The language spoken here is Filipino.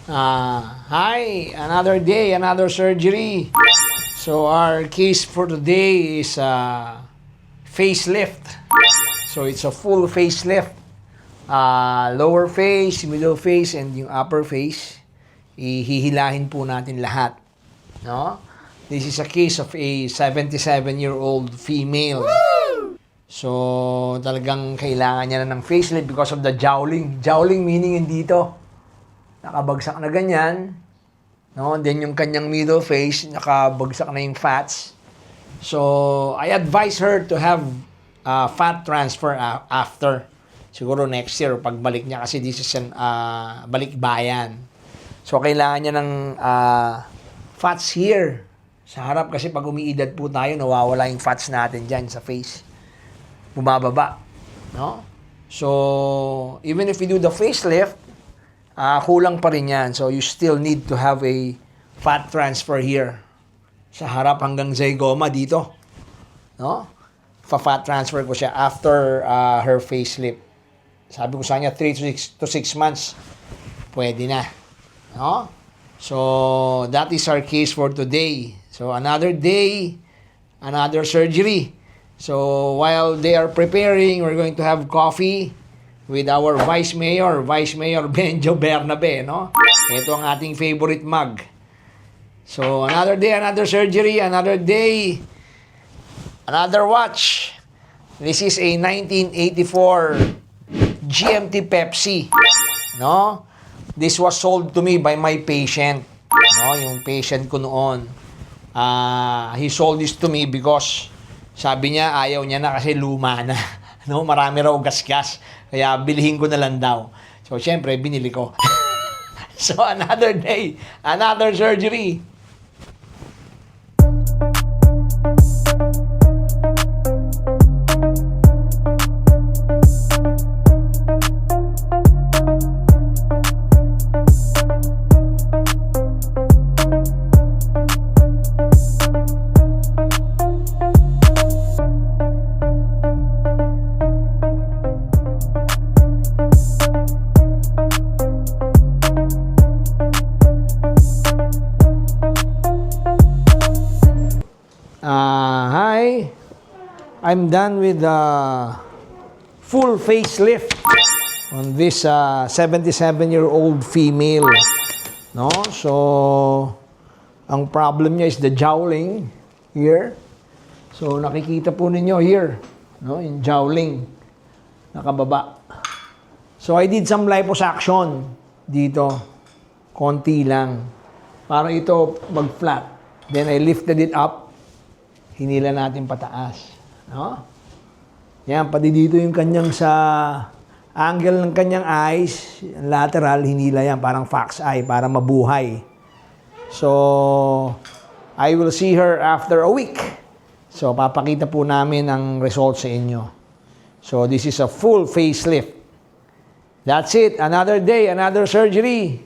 Hi, another day, another surgery. So our case for today is facelift. So it's a full facelift. Lower face, middle face, and yung upper face. Ihihilahin po natin lahat. No? This is a case of a 77-year-old female. So talagang kailangan niya na ng facelift because of the jowling. Jowling meaning yung dito. Nakabagsak na ganyan. No? And then yung kanyang middle face, nakabagsak na yung fats. So, I advise her to have fat transfer after. Siguro next year, pagbalik niya kasi this is an balikbayan. So, kailangan niya ng fats here. Sa harap kasi pag umiidad po tayo, nawawala yung fats natin dyan sa face. Bumababa. No? So, even if you do the facelift, kulang pa rin yan. So, you still need to have a fat transfer here. Sa harap hanggang zygoma dito. No? Fat transfer ko siya after her facelift. Sabi ko sa kanya, 3 to 6 months, pwede na. No? So, that is our case for today. So, another day, another surgery. So, while they are preparing, we're going to have coffee with our Vice Mayor Benjo Bernabe, no? Ito ang ating favorite mug. So, another day, another surgery, another day, another watch. This is a 1984 GMT Pepsi, no? This was sold to me by my patient, no? Yung patient ko noon. He sold this to me because sabi niya ayaw niya na kasi luma na. No, marami raw gasgas. Kaya bilhin ko na lang daw. So, syempre, binili ko. So, another day, another surgery. Hi, I'm done with the full facelift on this 77-year-old female. No, so ang problem niya is the jowling here. So nakikita po ninyo here, no, yung jowling nakababa. So I did some liposuction dito, konti lang, para ito mag-flat. Then I lifted it up. Hinila natin pataas. No? Yan, pati dito yung kanyang sa angle ng kanyang eyes, lateral, hinila yan, parang fox eye, para mabuhay. So, I will see her after a week. So, papakita po namin ang results sa inyo. So, this is a full facelift. That's it. Another day, another surgery.